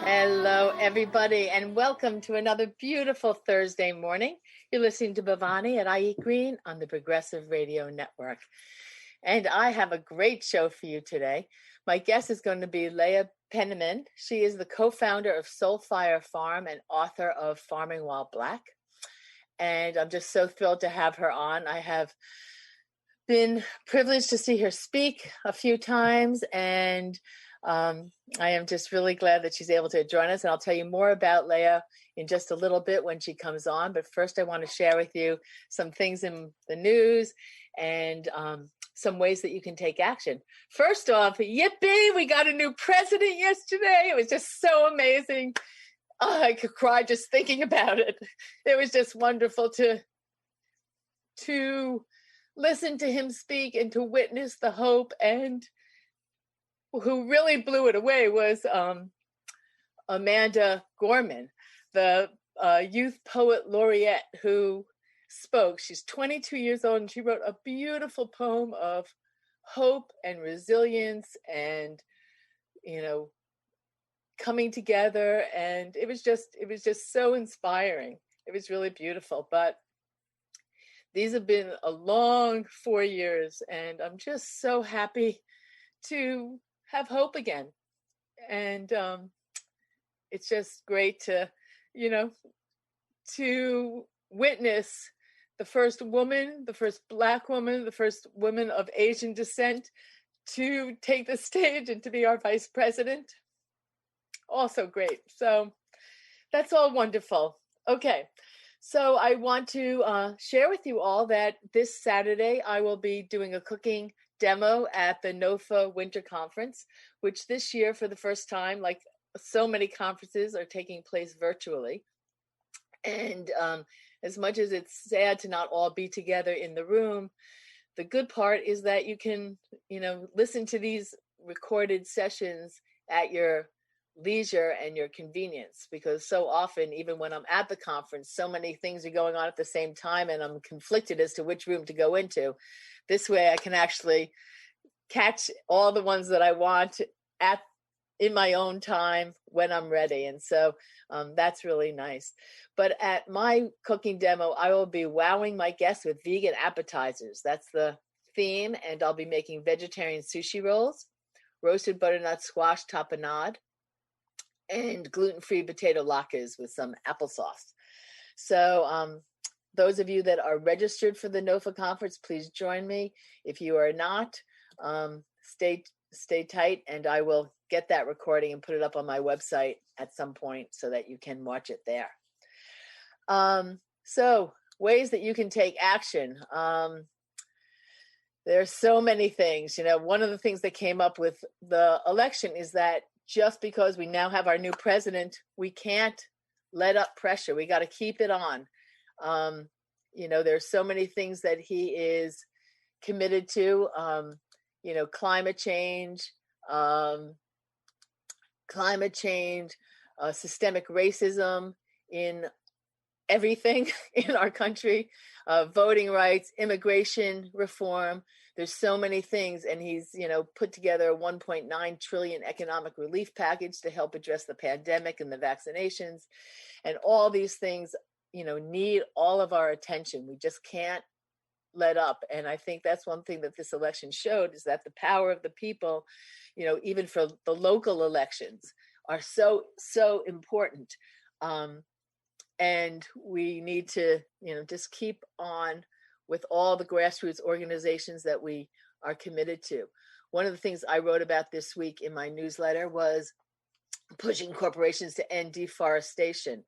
Hello, everybody, and welcome to another beautiful Thursday morning. You're listening to Bhavani at iEat Green on the Progressive Radio Network. And I have a great show for you today. My guest is going to be Leah Penniman. She is the co-founder of Soulfire Farm and author of Farming While Black. And I'm just so thrilled to have her on. I have been privileged to see her speak a few times, and I am just really glad that she's able to join us. And I'll tell you more about Leah in just a little bit when she comes on. But first, I want to share with you some things in the news and some ways that you can take action. First off, yippee, we got a new president yesterday. It was just so amazing. Oh, I could cry just thinking about it. It was just wonderful to listen to him speak and to witness the hope. And who really blew it away was Amanda Gorman, the youth poet laureate who spoke. She's 22 years old, and she wrote a beautiful poem of hope and resilience and, coming together. And it was just so inspiring. It was really beautiful. But these have been a long 4 years, and I'm just so happy to have hope again. And it's just great to witness the first woman, the first Black woman, the first woman of Asian descent to take the stage and to be our vice president. Also great. So that's all wonderful. Okay. So I want to share with you all that this Saturday I will be doing a cooking demo at the NOFA Winter Conference, which this year for the first time, like so many conferences, are taking place virtually. And as much as it's sad to not all be together in the room, the good part is that you can, listen to these recorded sessions at your leisure and your convenience, because so often, even when I'm at the conference, so many things are going on at the same time and I'm conflicted as to which room to go into. This way I can actually catch all the ones that I want in my own time when I'm ready. And so that's really nice. But at my cooking demo, I will be wowing my guests with vegan appetizers. That's the theme. And I'll be making vegetarian sushi rolls, roasted butternut squash tapenade, and gluten-free potato latkes with some applesauce. So those of you that are registered for the NOFA conference, please join me. If you are not, stay tight, and I will get that recording and put it up on my website at some point so that you can watch it there. So ways that you can take action. There's so many things. One of the things that came up with the election is that just because we now have our new president, we can't let up pressure. We got to keep it on. There's so many things that he is committed to, climate change, systemic racism in everything in our country, voting rights, immigration reform. There's so many things, and he's, put together a 1.9 trillion economic relief package to help address the pandemic and the vaccinations. And all these things, need all of our attention. We just can't let up. And I think that's one thing that this election showed, is that the power of the people, even for the local elections, are so important. And we need to, just keep on with all the grassroots organizations that we are committed to. One of the things I wrote about this week in my newsletter was pushing corporations to end deforestation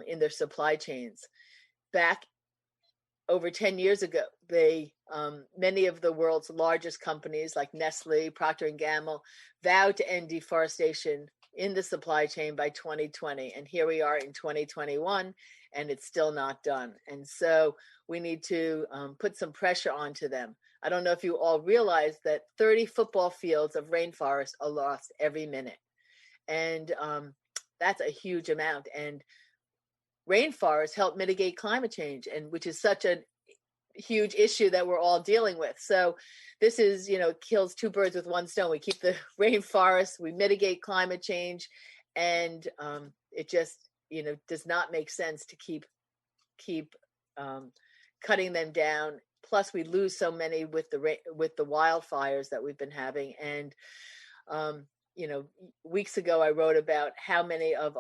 in their supply chains. Back over 10 years ago, many of the world's largest companies like Nestle, Procter & Gamble, vowed to end deforestation in the supply chain by 2020. And here we are in 2021, and it's still not done. And so we need to put some pressure onto them. I don't know if you all realize that 30 football fields of rainforest are lost every minute. And that's a huge amount. And rainforests help mitigate climate change, and which is such a huge issue that we're all dealing with. So this is, kills two birds with one stone. We keep the rainforests, we mitigate climate change, and it just, does not make sense to keep cutting them down. Plus, we lose so many with the wildfires that we've been having. And weeks ago, I wrote about how many of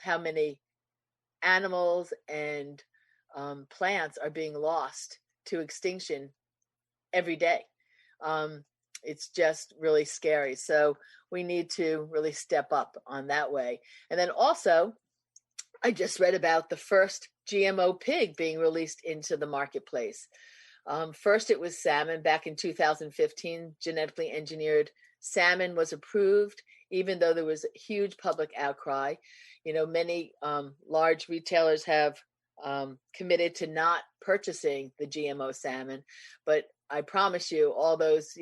how many animals and plants are being lost to extinction every day. It's just really scary. So we need to really step up on that way. And then also, I just read about the first GMO pig being released into the marketplace. First, it was salmon back in 2015. Genetically engineered salmon was approved, even though there was a huge public outcry. Many large retailers have committed to not purchasing the GMO salmon, but I promise you, all those,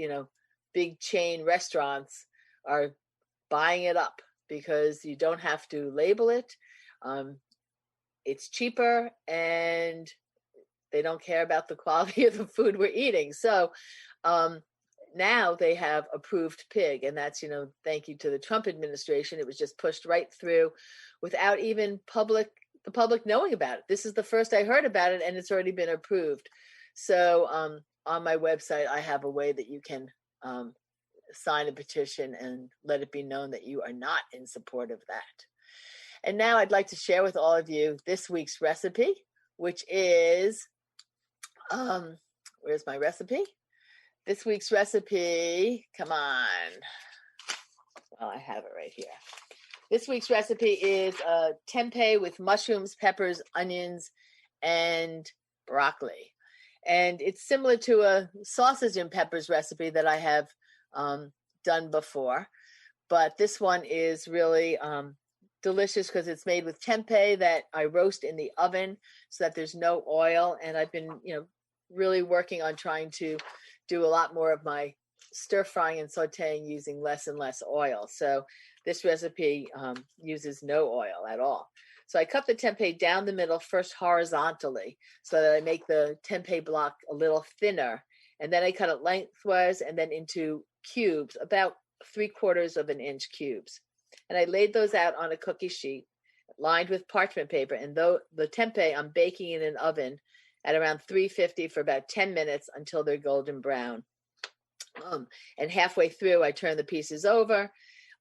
big chain restaurants are buying it up because you don't have to label it. It's cheaper, and they don't care about the quality of the food we're eating. So now they have approved pig, and that's, thank you to the Trump administration. It was just pushed right through without even the public knowing about it. This is the first I heard about it, and it's already been approved. So on my website, I have a way that you can sign a petition and let it be known that you are not in support of that. And now I'd like to share with all of you this week's recipe, which is, where's my recipe? This week's recipe, come on. Well, I have it right here. This week's recipe is tempeh with mushrooms, peppers, onions, and broccoli. And it's similar to a sausage and peppers recipe that I have done before. But this one is really delicious because it's made with tempeh that I roast in the oven so that there's no oil. And I've been, really working on trying to do a lot more of my stir frying and sauteing using less and less oil. So this recipe uses no oil at all. So I cut the tempeh down the middle, first horizontally, so that I make the tempeh block a little thinner. And then I cut it lengthwise and then into cubes, about 3/4 of an inch cubes. And I laid those out on a cookie sheet lined with parchment paper. And though the tempeh, I'm baking in an oven at around 350 for about 10 minutes until they're golden brown. And halfway through, I turn the pieces over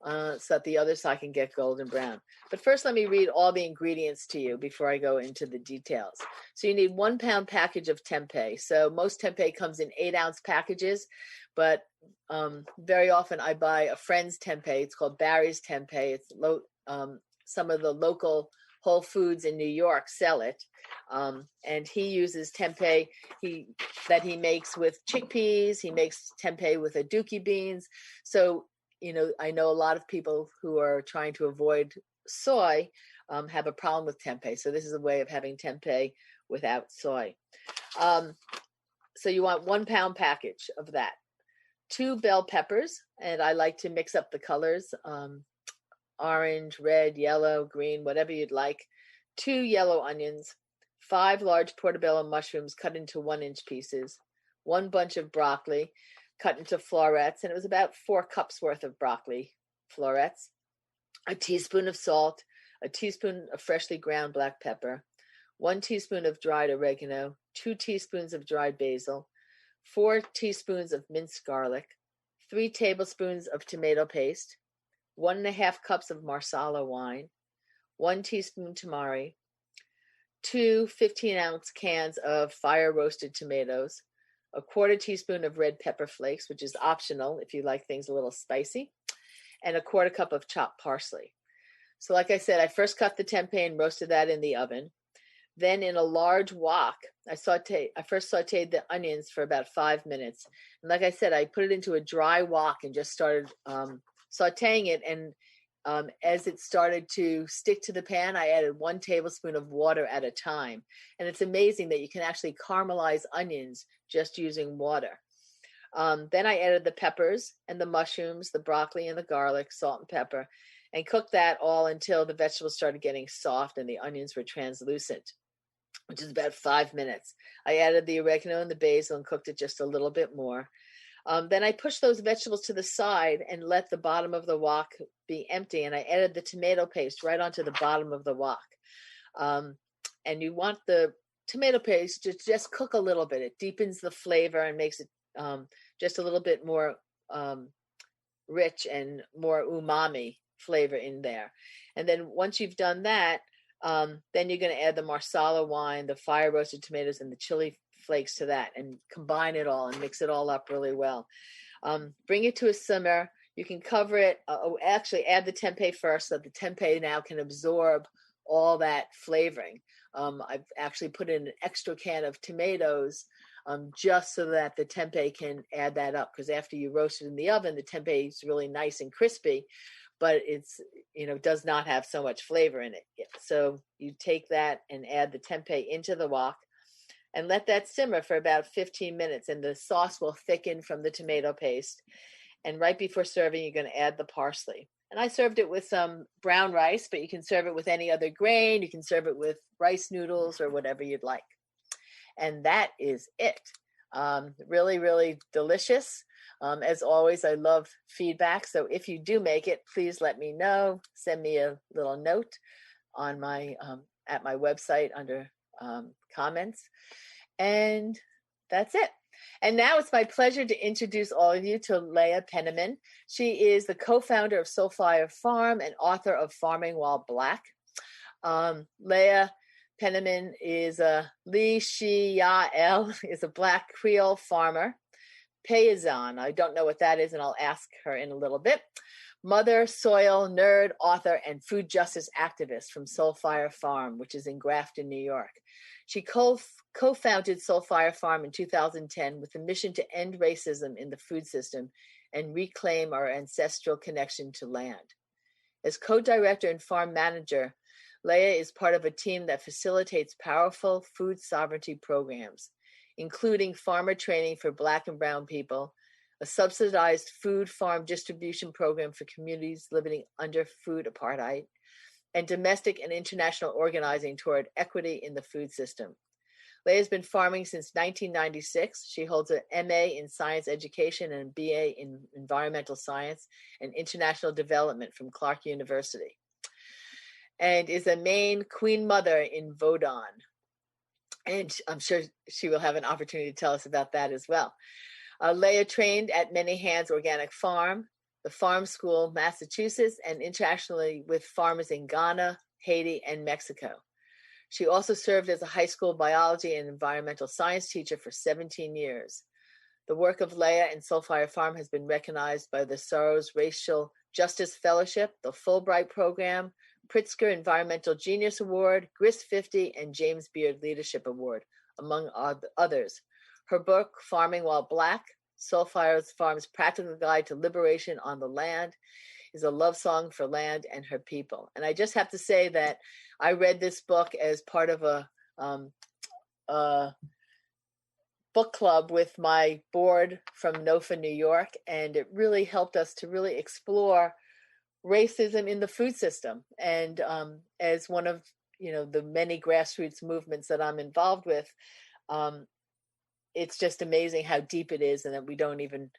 so that the other side can get golden brown. But first, let me read all the ingredients to you before I go into the details. So you need 1 pound package of tempeh. So most tempeh comes in 8-ounce packages, but very often I buy a friend's tempeh. It's called Barry's tempeh. It's some of the local Whole Foods in New York sell it. And he uses tempeh that he makes with chickpeas. He makes tempeh with aduki beans. So, I know a lot of people who are trying to avoid soy have a problem with tempeh. So this is a way of having tempeh without soy. So you want 1 pound package of that. 2 bell peppers, and I like to mix up the colors, orange, red, yellow, green, whatever you'd like. 2 yellow onions, 5 large portobello mushrooms cut into 1-inch pieces, 1 bunch of broccoli cut into florets, and it was about 4 cups worth of broccoli florets, a teaspoon of salt, a teaspoon of freshly ground black pepper, 1 teaspoon of dried oregano, 2 teaspoons of dried basil, 4 teaspoons of minced garlic, 3 tablespoons of tomato paste, 1.5 cups of marsala wine, 1 teaspoon tamari, 2 15-ounce cans of fire-roasted tomatoes, a 1/4 teaspoon of red pepper flakes, which is optional if you like things a little spicy, and a 1/4 cup of chopped parsley. So like I said, I first cut the tempeh and roasted that in the oven. Then in a large wok, I first sauteed the onions for about 5 minutes. And like I said, I put it into a dry wok and just started sauteing it. And as it started to stick to the pan, I added 1 tablespoon of water at a time. And it's amazing that you can actually caramelize onions just using water. Then I added the peppers and the mushrooms, the broccoli and the garlic, salt and pepper, and cooked that all until the vegetables started getting soft and the onions were translucent, which is about 5 minutes. I added the oregano and the basil and cooked it just a little bit more. Then I pushed those vegetables to the side and let the bottom of the wok be empty. And I added the tomato paste right onto the bottom of the wok. And you want the tomato paste to just cook a little bit. It deepens the flavor and makes it just a little bit more rich and more umami flavor in there. And then once you've done that, then you're going to add the marsala wine, the fire roasted tomatoes, and the chili flakes to that, and combine it all and mix it all up really well. Bring it to a simmer. You can cover it. Actually, add the tempeh first, so that the tempeh now can absorb all that flavoring. I've actually put in an extra can of tomatoes just so that the tempeh can add that up, because after you roast it in the oven, the tempeh is really nice and crispy, but it's, does not have so much flavor in it. So you take that and add the tempeh into the wok and let that simmer for about 15 minutes, and the sauce will thicken from the tomato paste. And right before serving, you're going to add the parsley. And I served it with some brown rice, but you can serve it with any other grain. You can serve it with rice noodles or whatever you'd like. And that is it. Really, really delicious. As always, I love feedback. So if you do make it, please let me know. Send me a little note on my at my website under comments. And that's it. And now it's my pleasure to introduce all of you to Leah Penniman. She is the co-founder of Soulfire Farm and author of Farming While Black. Leah Penniman is elle is a Black Kreyol farmer. Peyizan, I don't know what that is, and I'll ask her in a little bit. Mother, soil, nerd, author, and food justice activist from Soulfire Farm, which is in Grafton, New York. She co-founded Soulfire Farm in 2010 with the mission to end racism in the food system and reclaim our ancestral connection to land. As co-director and farm manager, Leah is part of a team that facilitates powerful food sovereignty programs, including farmer training for Black and Brown people, a subsidized food farm distribution program for communities living under food apartheid, and domestic and international organizing toward equity in the food system. Leah has been farming since 1996. She holds an MA in science education and a BA in environmental science and international development from Clark University, and is a Maine Queen Mother in Vodun. And I'm sure she will have an opportunity to tell us about that as well. Leah trained at Many Hands Organic Farm, the Farm School, Massachusetts, and internationally with farmers in Ghana, Haiti, and Mexico. She also served as a high school biology and environmental science teacher for 17 years. The work of Leah and Soulfire Farm has been recognized by the Soros Racial Justice Fellowship, the Fulbright Program, Pritzker Environmental Genius Award, Grist 50, and James Beard Leadership Award, among others. Her book, Farming While Black, Soulfire Farm's Practical Guide to Liberation on the Land, is a love song for land and her people. And I just have to say that I read this book as part of a book club with my board from NOFA, New York, and it really helped us to really explore racism in the food system. And as one of the many grassroots movements that I'm involved with, it's just amazing how deep it is and that we don't even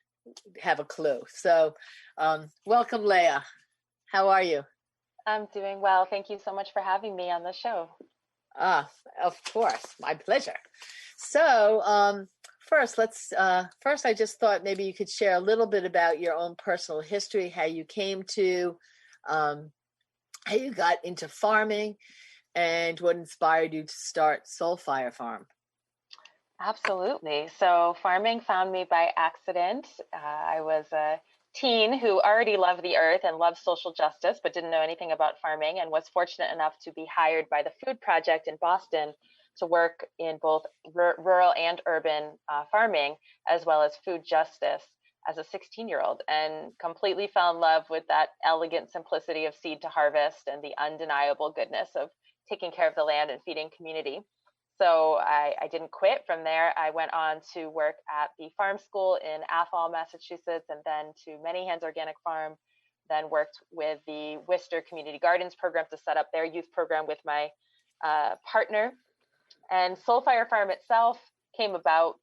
have a clue. So welcome, Leah. How are you? I'm doing well. Thank you so much for having me on the show. Of course, my pleasure. So first, I just thought maybe you could share a little bit about your own personal history, how you came to, how you got into farming, and what inspired you to start Soulfire Farm. Absolutely. So farming found me by accident. I was a teen who already loved the earth and loved social justice, but didn't know anything about farming, and was fortunate enough to be hired by the Food Project in Boston to work in both rural and urban farming, as well as food justice as a 16-year-old, and completely fell in love with that elegant simplicity of seed to harvest and the undeniable goodness of taking care of the land and feeding community. So I didn't quit. From there, I went on to work at the farm school in Athol, Massachusetts, and then to Many Hands Organic Farm, then worked with the Worcester Community Gardens program to set up their youth program with my partner. And Soulfire Farm itself came about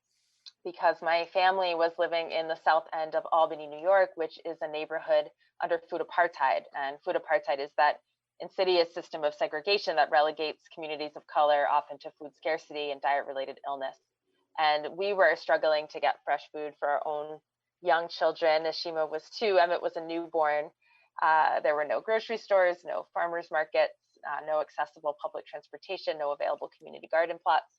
because my family was living in the south end of Albany, New York, which is a neighborhood under food apartheid. And food apartheid is that insidious system of segregation that relegates communities of color often to food scarcity and diet-related illness. And we were struggling to get fresh food for our own young children. Nashima was 2, Emmett was a newborn. There were no grocery stores, no farmers markets, no accessible public transportation, no available community garden plots.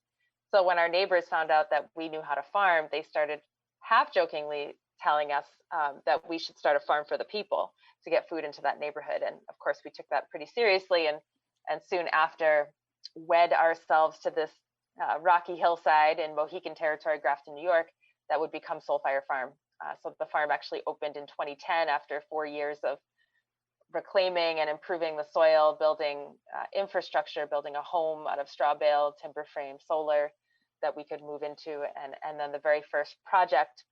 So when our neighbors found out that we knew how to farm, they started half-jokingly telling us that we should start a farm for the people to get food into that neighborhood. And of course, we took that pretty seriously, and soon after wed ourselves to this rocky hillside in Mohican territory, Grafton, New York, that would become Soul Fire Farm. So the farm actually opened in 2010 after 4 years of reclaiming and improving the soil, building infrastructure, building a home out of straw bale, timber frame, solar that we could move into. And then the very first project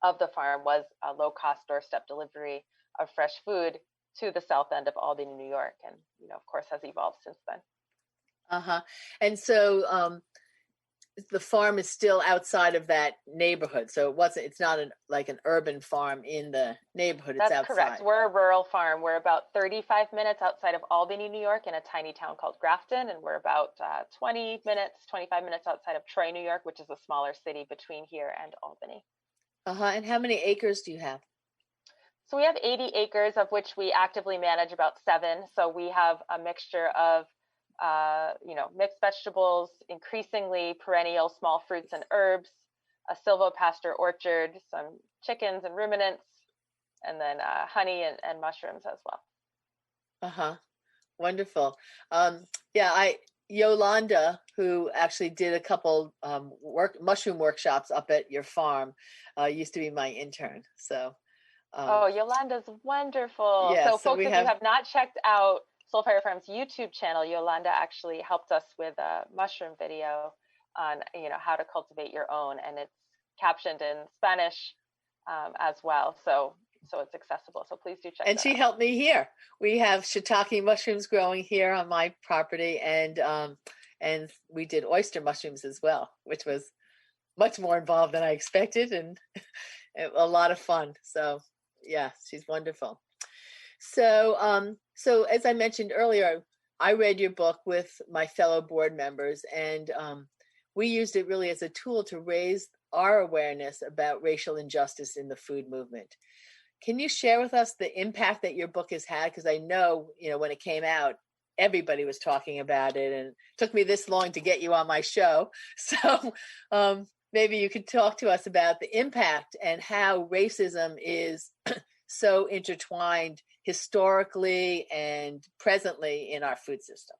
of the farm was a low-cost doorstep delivery of fresh food to the south end of Albany, New York, and of course, has evolved since then. And so the farm is still outside of that neighborhood, so it's not like an urban farm in the neighborhood. It's outside. That's correct. We're a rural farm. We're about 35 minutes outside of Albany, New York, in a tiny town called Grafton, and we're about 25 minutes outside of Troy, New York, which is a smaller city between here and Albany. And how many acres do you have? So we have 80 acres, of which we actively manage about 7. So we have a mixture of mixed vegetables, increasingly perennial small fruits and herbs, a silvopasture orchard, some chickens and ruminants, and then honey and mushrooms as well. Wonderful. Yolanda, who actually did a couple mushroom workshops up at your farm, used to be my intern. So. Yolanda's wonderful. Yeah, so folks, if you have not checked out Soul Fire Farm's YouTube channel, Yolanda actually helped us with a mushroom video on how to cultivate your own, and it's captioned in Spanish as well. So it's accessible. So please do check. And she helped me here. We have shiitake mushrooms growing here on my property, and we did oyster mushrooms as well, which was much more involved than I expected, and a lot of fun. So yeah, she's wonderful. So as I mentioned earlier, I read your book with my fellow board members, and we used it really as a tool to raise our awareness about racial injustice in the food movement. Can you share with us the impact that your book has had? Because I know, when it came out, everybody was talking about it, and it took me this long to get you on my show. So maybe you could talk to us about the impact and how racism is so intertwined historically and presently in our food system.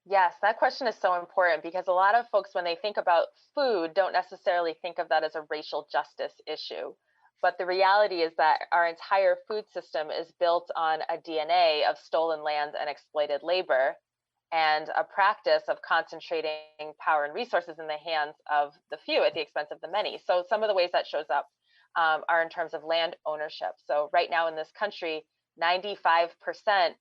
Yes, that question is so important because a lot of folks, when they think about food, don't necessarily think of that as a racial justice issue. But the reality is that our entire food system is built on a DNA of stolen land and exploited labor, and a practice of concentrating power and resources in the hands of the few at the expense of the many. So some of the ways that shows up are in terms of land ownership. So right now in this country, 95%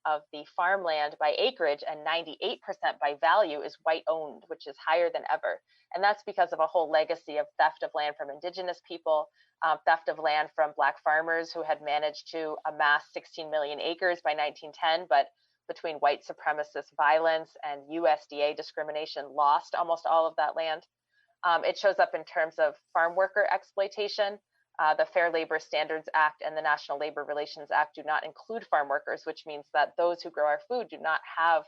of the farmland by acreage and 98% by value is white owned, which is higher than ever. And that's because of a whole legacy of theft of land from indigenous people, theft of land from Black farmers who had managed to amass 16 million acres by 1910, but between white supremacist violence and USDA discrimination, lost almost all of that land. It shows up in terms of farm worker exploitation. The Fair Labor Standards Act and the National Labor Relations Act do not include farm workers, which means that those who grow our food do not have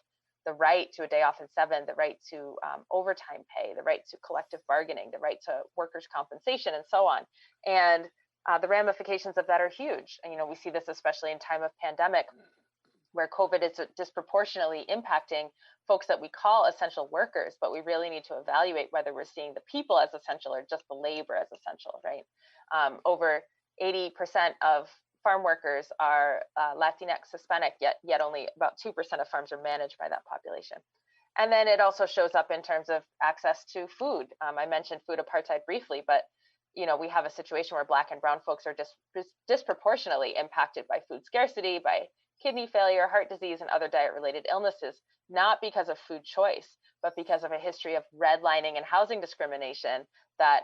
the right to a day off in 7, the right to overtime pay, the right to collective bargaining, the right to workers' compensation, and so on. And the ramifications of that are huge. And, we see this especially in time of pandemic, where COVID is disproportionately impacting folks that we call essential workers, but we really need to evaluate whether we're seeing the people as essential or just the labor as essential, right? Over 80% of farm workers are Latinx, Hispanic, yet only about 2% of farms are managed by that population. And then it also shows up in terms of access to food. I mentioned food apartheid briefly, but we have a situation where Black and brown folks are disproportionately impacted by food scarcity, by kidney failure, heart disease, and other diet-related illnesses, not because of food choice, but because of a history of redlining and housing discrimination that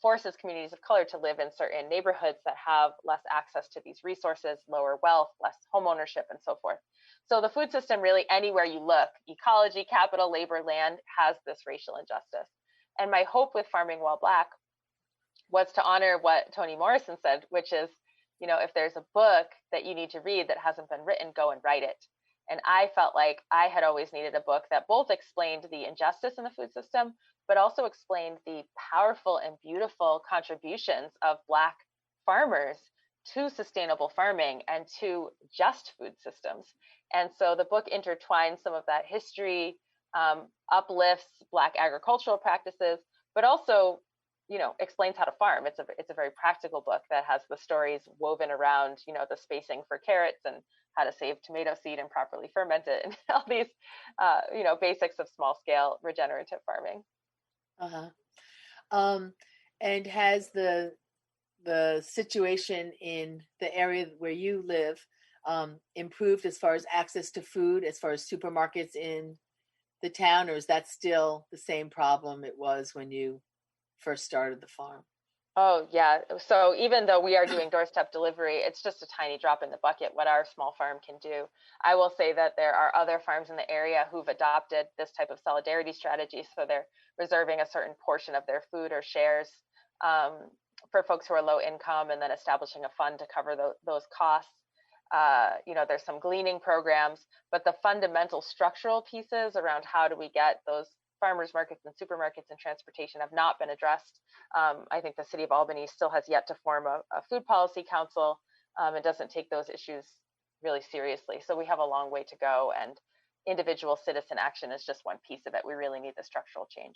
forces communities of color to live in certain neighborhoods that have less access to these resources, lower wealth, less home ownership, and so forth. So the food system, really anywhere you look, ecology, capital, labor, land, has this racial injustice. And my hope with Farming While Black was to honor what Toni Morrison said, which is, you know, if there's a book that you need to read that hasn't been written, go and write it. And I felt like I had always needed a book that both explained the injustice in the food system, but also explained the powerful and beautiful contributions of Black farmers to sustainable farming and to just food systems. And so the book intertwines some of that history, uplifts Black agricultural practices, but also, you know, explains how to farm. It's a very practical book that has the stories woven around, you know, the spacing for carrots and how to save tomato seed and properly ferment it, and all these, you know, basics of small scale regenerative farming. And has the situation in the area where you live improved as far as access to food, as far as supermarkets in the town, or is that still the same problem it was when you first started the farm? Oh, yeah. So even though we are doing doorstep delivery, it's just a tiny drop in the bucket what our small farm can do. I will say that there are other farms in the area who've adopted this type of solidarity strategy. So they're reserving a certain portion of their food or shares for folks who are low income, and then establishing a fund to cover those costs. You know, there's some gleaning programs, but the fundamental structural pieces around how do we get those farmers markets and supermarkets and transportation have not been addressed. I think the city of Albany still has yet to form a food policy council. It doesn't take those issues really seriously. So we have a long way to go, and individual citizen action is just one piece of it. We really need the structural change.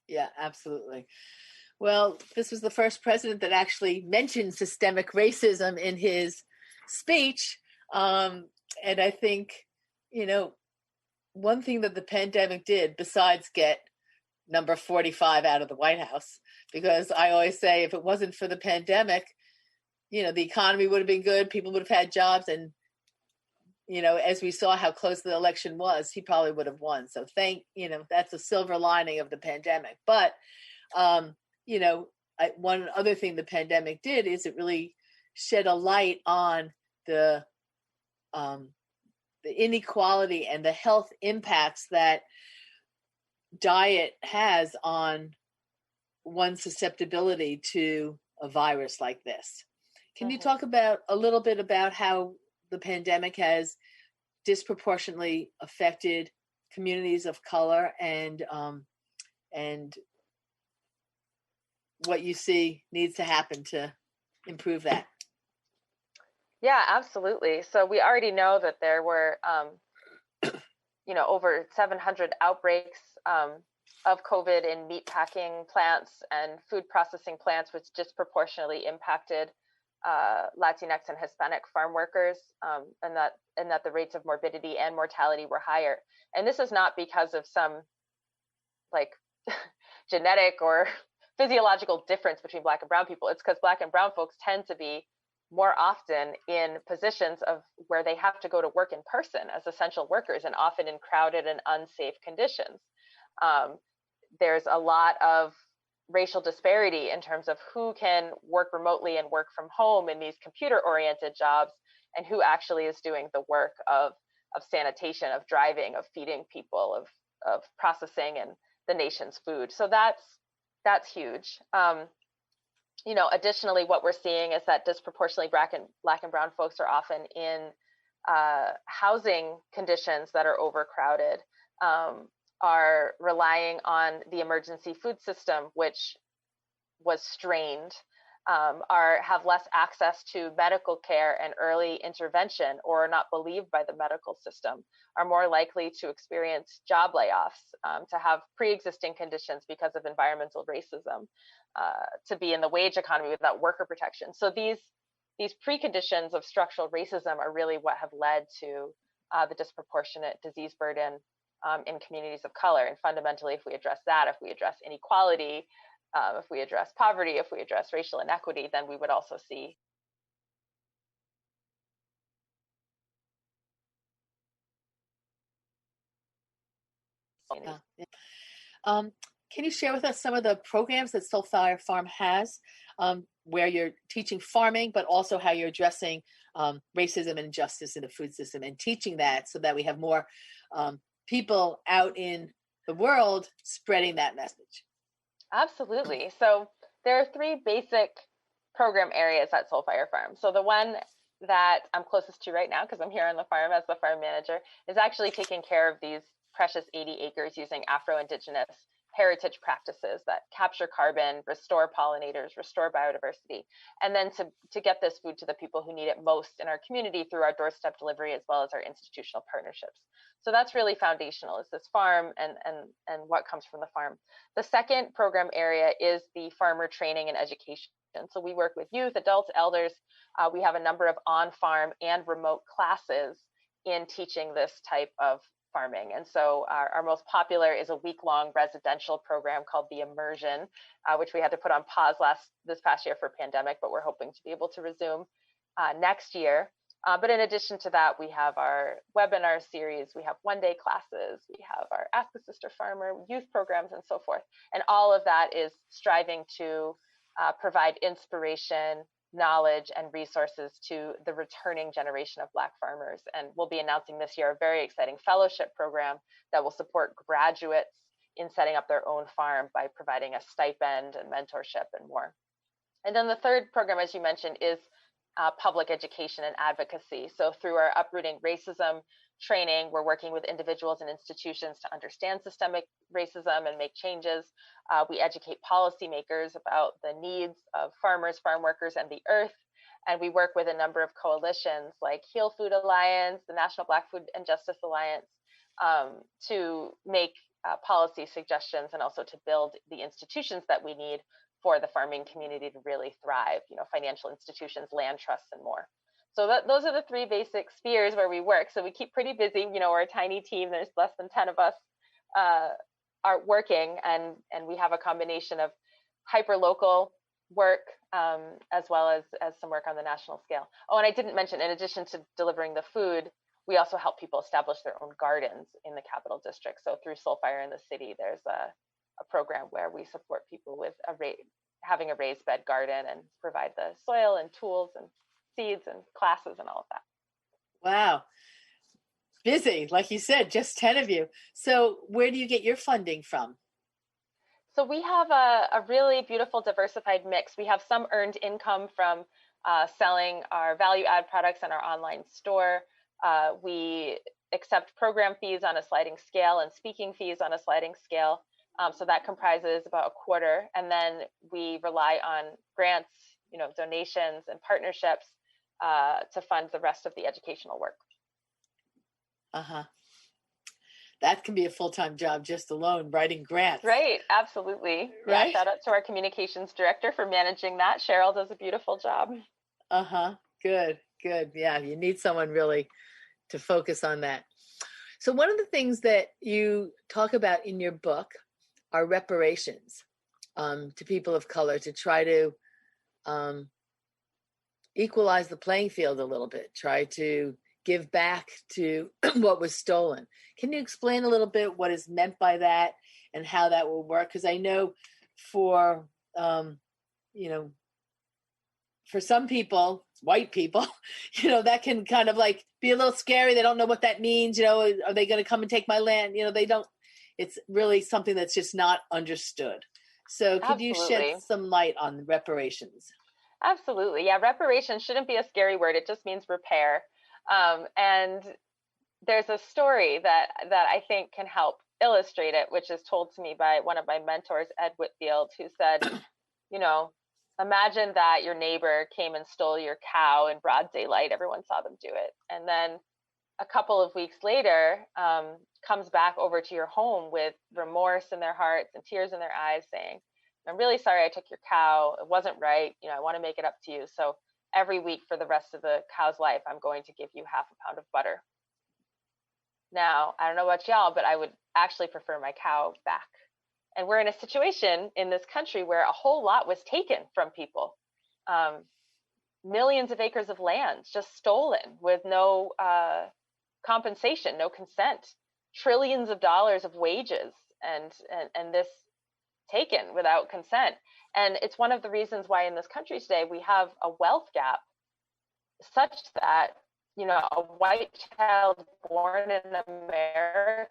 Yeah, absolutely. Well, this was the first president that actually mentioned systemic racism in his speech. And I think, you know, one thing that the pandemic did, besides get number 45 out of the White House, because I always say if it wasn't for the pandemic, you know, the economy would have been good, people would have had jobs, and, you know, as we saw how close the election was, he probably would have won. So you know, that's a silver lining of the pandemic. But, you know, one other thing the pandemic did is it really shed a light on the inequality and the health impacts that diet has on one's susceptibility to a virus like this. Can you talk about a little bit about how the pandemic has disproportionately affected communities of color, and what you see needs to happen to improve that? Yeah, absolutely. So we already know that there were, you know, over 700 outbreaks of COVID in meatpacking plants and food processing plants, which disproportionately impacted Latinx and Hispanic farm workers, and that the rates of morbidity and mortality were higher. And this is not because of some like genetic or physiological difference between Black and brown people. It's because Black and brown folks tend to be more often in positions of where they have to go to work in person as essential workers, and often in crowded and unsafe conditions. There's a lot of racial disparity in terms of who can work remotely and work from home in these computer-oriented jobs, and who actually is doing the work of sanitation, of driving, of feeding people, of processing and the nation's food. So that's huge. You know, additionally, what we're seeing is that disproportionately Black and brown folks are often in housing conditions that are overcrowded, are relying on the emergency food system, which was strained, have less access to medical care and early intervention, or are not believed by the medical system, are more likely to experience job layoffs, to have pre-existing conditions because of environmental racism, to be in the wage economy without worker protection. So these preconditions of structural racism are really what have led to the disproportionate disease burden in communities of color. And fundamentally, if we address that, if we address inequality, if we address poverty, if we address racial inequity, then we would also see Can you share with us some of the programs that Soulfire Farm has, where you're teaching farming, but also how you're addressing racism and injustice in the food system, and teaching that so that we have more people out in the world spreading that message? Absolutely. So there are three basic program areas at Soulfire Farm. So the one that I'm closest to right now, because I'm here on the farm as the farm manager, is actually taking care of these precious 80 acres using Afro-Indigenous heritage practices that capture carbon, restore pollinators, restore biodiversity, and then to get this food to the people who need it most in our community through our doorstep delivery as well as our institutional partnerships. So that's really foundational, is this farm and what comes from the farm. The second program area is the farmer training and education. So we work with youth, adults, elders. We have a number of on-farm and remote classes in teaching this type of farming. And so our most popular is a week-long residential program called the Immersion, which we had to put on pause this past year for pandemic, but we're hoping to be able to resume next year. But in addition to that, we have our webinar series, we have one-day classes, we have our Ask a Sister Farmer youth programs, and so forth. And all of that is striving to provide inspiration, knowledge, and resources to the returning generation of Black farmers. And we'll be announcing this year a very exciting fellowship program that will support graduates in setting up their own farm by providing a stipend and mentorship and more. And then the third program, as you mentioned, is public education and advocacy. So through our Uprooting Racism training, we're working with individuals and institutions to understand systemic racism and make changes. We educate policymakers about the needs of farmers, farm workers, and the earth. And we work with a number of coalitions like Heal Food Alliance, the National Black Food and Justice Alliance, to make policy suggestions and also to build the institutions that we need for the farming community to really thrive, financial institutions, land trusts, and more. So those are the three basic spheres where we work. So we keep pretty busy. We're a tiny team. There's less than 10 of us are working, and we have a combination of hyper-local work as well as some work on the national scale. Oh, and I didn't mention, in addition to delivering the food, we also help people establish their own gardens in the Capital District. So through Soulfire in the city, there's a program where we support people with having a raised bed garden and provide the soil and tools and seeds and classes and all of that. Wow. Busy, like you said, just 10 of you. So where do you get your funding from? So we have a really beautiful diversified mix. We have some earned income from selling our value add products in our online store. We accept program fees on a sliding scale and speaking fees on a sliding scale. So that comprises about a quarter. And then we rely on grants, donations and partnerships to fund the rest of the educational work. That can be a full-time job just alone, writing grants. Right, absolutely. Right. Yeah, shout out to our communications director for managing that. Cheryl does a beautiful job. Good. Yeah, you need someone really to focus on that. So one of the things that you talk about in your book are reparations to people of color, to try to equalize the playing field a little bit, try to give back to what was stolen. Can you explain a little bit what is meant by that and how that will work? Because I know for some people, white people, that can kind of like be a little scary. They don't know what that means. Are they going to come and take my land? They don't. It's really something that's just not understood. So could you shed some light on reparations? Absolutely. Yeah, reparations shouldn't be a scary word. It just means repair. And there's a story that I think can help illustrate it, which is told to me by one of my mentors, Ed Whitfield, who said, imagine that your neighbor came and stole your cow in broad daylight. Everyone saw them do it. And then a couple of weeks later, comes back over to your home with remorse in their hearts and tears in their eyes, saying, I'm really sorry I took your cow. It wasn't right. I want to make it up to you. So every week for the rest of the cow's life, I'm going to give you half a pound of butter. Now, I don't know about y'all, but I would actually prefer my cow back. And we're in a situation in this country where a whole lot was taken from people. Millions of acres of land just stolen with no compensation, no consent. trillions of dollars of wages and this taken without consent. And it's one of the reasons why in this country today we have a wealth gap such that, you know, a white child born in America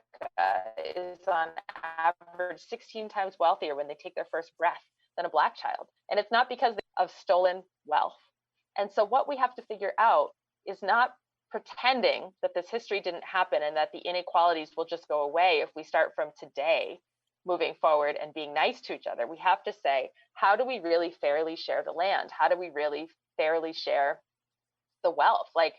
is on average 16 times wealthier when they take their first breath than a Black child. And it's not because of stolen wealth. And so what we have to figure out is not pretending that this history didn't happen and that the inequalities will just go away if we start from today moving forward and being nice to each other. We have to say, how do we really fairly share the land? How do we really fairly share the wealth? Like,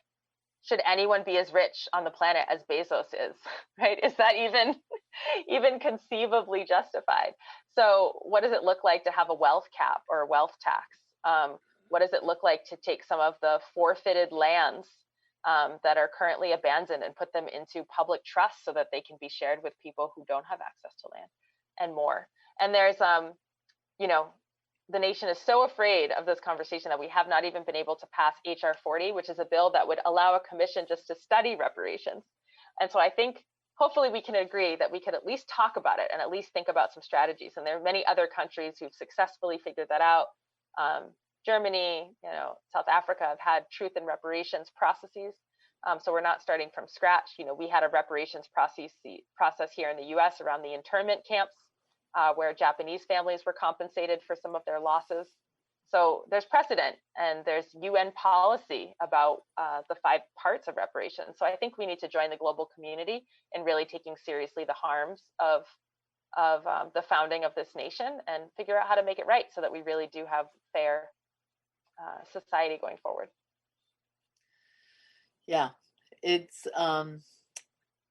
should anyone be as rich on the planet as Bezos is, right? Is that even conceivably justified? So what does it look like to have a wealth cap or a wealth tax? What does it look like to take some of the forfeited lands that are currently abandoned and put them into public trust so that they can be shared with people who don't have access to land, and more? And there's, you know, the nation is so afraid of this conversation that we have not even been able to pass HR 40, which is a bill that would allow a commission just to study reparations. And so I think hopefully we can agree that we could at least talk about it and at least think about some strategies. And there are many other countries who've successfully figured that out. Germany, you know, South Africa have had truth and reparations processes. So we're not starting from scratch. You know, we had a reparations process here in the US around the internment camps, where Japanese families were compensated for some of their losses. So there's precedent and there's UN policy about the 5 parts of reparations. So I think we need to join the global community in really taking seriously the harms of the founding of this nation and figure out how to make it right so that we really do have fair society going forward. Yeah, it's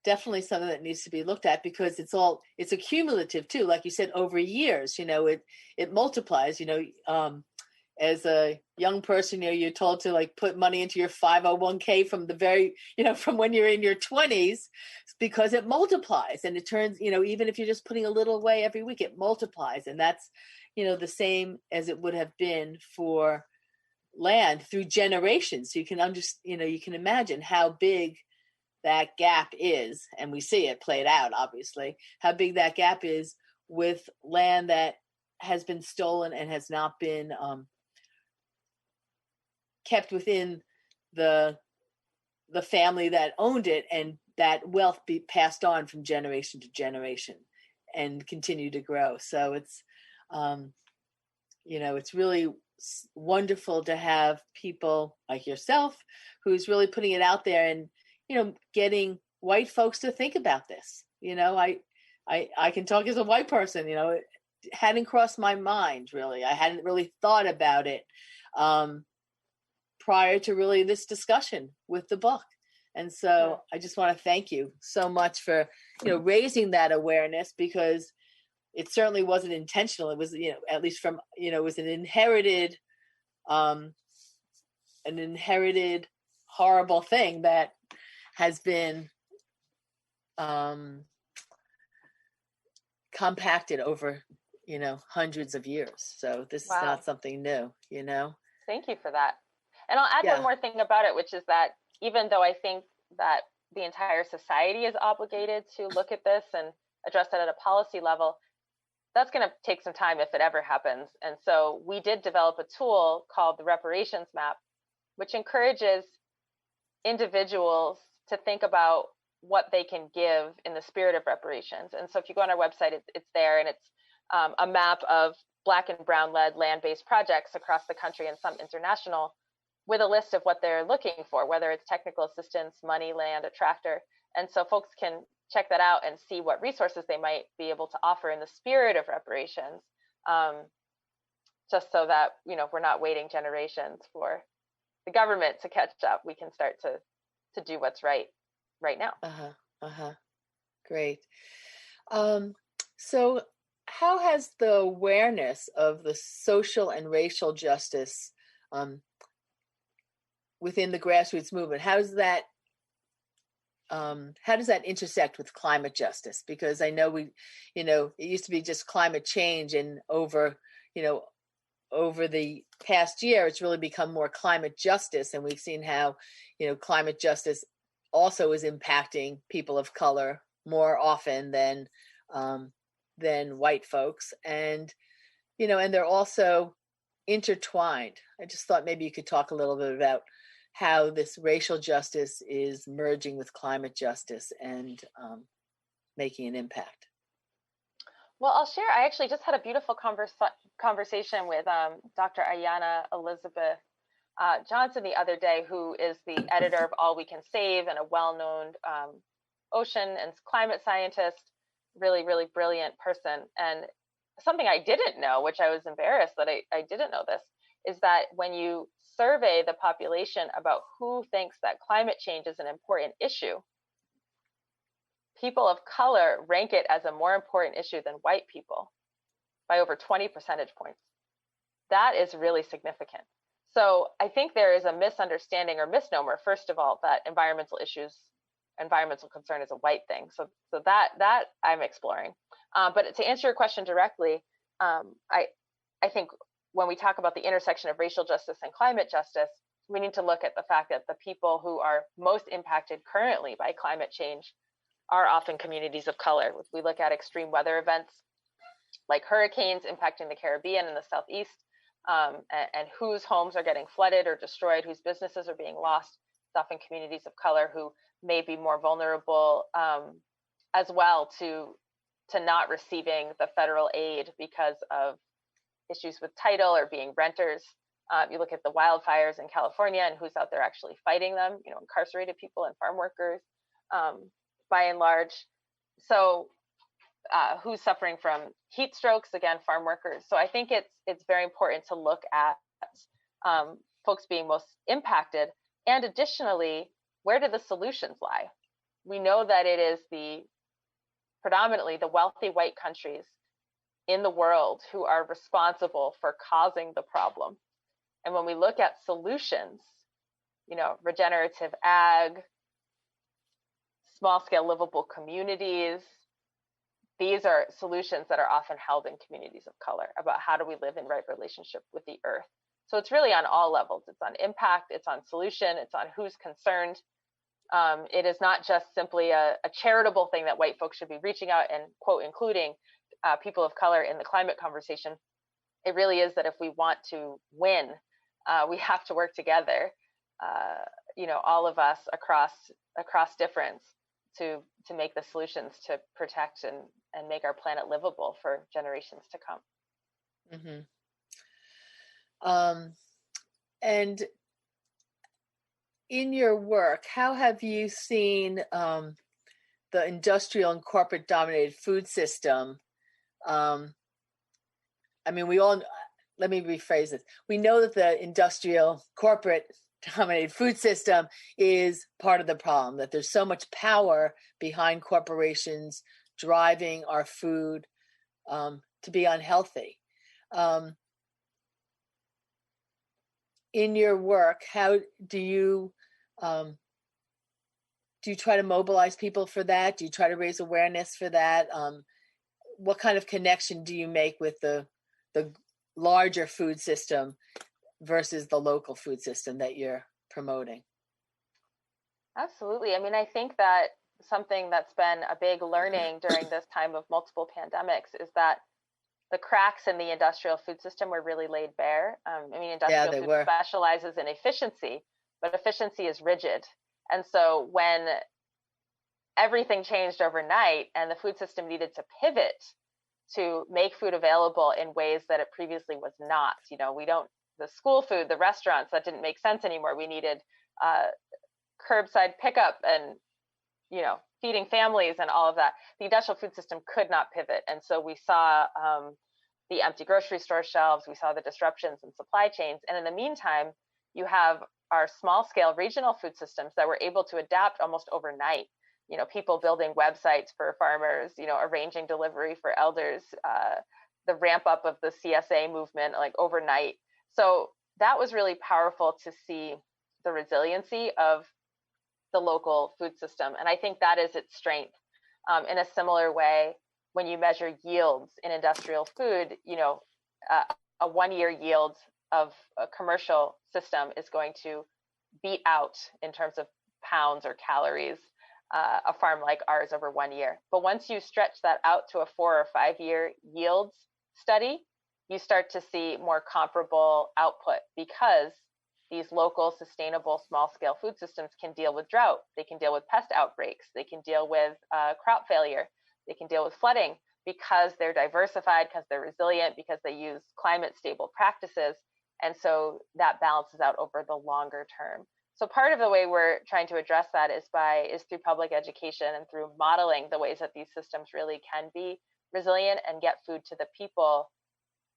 definitely something that needs to be looked at because it's accumulative too. Like you said, over years, you know, it multiplies, you know, as a young person, you know, you're told to like put money into your 501k from the very, you know, from when you're in your 20s, because it multiplies and it turns, you know, even if you're just putting a little away every week, it multiplies. And that's, you know, the same as it would have been for land through generations. So you can you know, you can imagine how big that gap is, and we see it played out, obviously, how big that gap is with land that has been stolen and has not been kept within the family that owned it, and that wealth be passed on from generation to generation and continue to grow. So it's, you know, it's really wonderful to have people like yourself who's really putting it out there and, you know, getting white folks to think about this. You know, I can talk as a white person, you know, it hadn't crossed my mind really. I hadn't really thought about it prior to really this discussion with the book. And so I just want to thank you so much for, you know, raising that awareness, because it certainly wasn't intentional. It was, you know, at least from, you know, it was an inherited horrible thing that has been compacted over, you know, hundreds of years. So this is not something new, you know. Thank you for that. And I'll add one more thing about it, which is that even though I think that the entire society is obligated to look at this and address it at a policy level, that's going to take some time if it ever happens. And so we did develop a tool called the Reparations Map, which encourages individuals to think about what they can give in the spirit of reparations. And so if you go on our website, it's there, and it's a map of Black and Brown-led land-based projects across the country and some international, with a list of what they're looking for, whether it's technical assistance, money, land, a tractor. And so folks can check that out and see what resources they might be able to offer in the spirit of reparations, just so that, you know, we're not waiting generations for the government to catch up. We can start to do what's right now. Great. So how has the awareness of the social and racial justice within the grassroots movement, how does that intersect with climate justice? Because I know you know, it used to be just climate change, and over the past year, it's really become more climate justice. And we've seen how, you know, climate justice also is impacting people of color more often than white folks, and and they're also intertwined. I just thought maybe you could talk a little bit about how this racial justice is merging with climate justice and making an impact. Well, I'll share. I actually just had a beautiful conversation with Dr. Ayanna Elizabeth Johnson the other day, who is the editor of All We Can Save and a well-known ocean and climate scientist, really, really brilliant person. And something I didn't know, which I was embarrassed that I didn't know this, is that when you survey the population about who thinks that climate change is an important issue, people of color rank it as a more important issue than white people by over 20 percentage points. That is really significant. So I think there is a misunderstanding or misnomer, first of all, that environmental concern is a white thing. So that I'm exploring. But to answer your question directly, I think when we talk about the intersection of racial justice and climate justice, we need to look at the fact that the people who are most impacted currently by climate change are often communities of color. If we look at extreme weather events like hurricanes impacting the Caribbean and the Southeast, and whose homes are getting flooded or destroyed, whose businesses are being lost, it's often communities of color who may be more vulnerable as well to not receiving the federal aid because of issues with title or being renters. You look at the wildfires in California and who's out there actually fighting them, incarcerated people and farm workers, by and large. So who's suffering from heat strokes, again, farm workers. So I think it's very important to look at folks being most impacted. And additionally, where do the solutions lie? We know that it is predominantly the wealthy white countries in the world who are responsible for causing the problem. And when we look at solutions, regenerative ag, small scale livable communities, these are solutions that are often held in communities of color about how do we live in right relationship with the earth. So it's really on all levels. It's on impact, it's on solution, it's on who's concerned. It is not just simply a charitable thing that white folks should be reaching out and, quote, including people of color in the climate conversation. It really is that if we want to win, we have to work together, all of us across difference to make the solutions to protect and make our planet livable for generations to come. Mm-hmm. And in your work, how have you seen the industrial and corporate dominated food system? Let me rephrase this. We know that the industrial corporate dominated food system is part of the problem, that there's so much power behind corporations driving our food to be unhealthy. In your work, how do you try to mobilize people for that? Do you try to raise awareness for that? What kind of connection do you make with the larger food system versus the local food system that you're promoting? Absolutely. I think that something that's been a big learning during this time of multiple pandemics is that the cracks in the industrial food system were really laid bare. Industrial food specializes in efficiency, but efficiency is rigid. And so when everything changed overnight and the food system needed to pivot to make food available in ways that it previously was not, the school food, the restaurants, that didn't make sense anymore. We needed curbside pickup and, feeding families and all of that. The industrial food system could not pivot. And so we saw the empty grocery store shelves, we saw the disruptions in supply chains. And in the meantime, you have our small scale regional food systems that were able to adapt almost overnight. People building websites for farmers, arranging delivery for elders, the ramp up of the CSA movement, like overnight. So that was really powerful to see the resiliency of the local food system. And I think that is its strength. In a similar way, when you measure yields in industrial food, a 1 year yield of a commercial system is going to beat out in terms of pounds or calories a farm like ours over 1 year. But once you stretch that out to a 4 or 5 year yields study, you start to see more comparable output, because these local, sustainable, small scale food systems can deal with drought. They can deal with pest outbreaks. They can deal with crop failure. They can deal with flooding, because they're diversified, because they're resilient, because they use climate stable practices. And so that balances out over the longer term. So part of the way we're trying to address that is through public education and through modeling the ways that these systems really can be resilient and get food to the people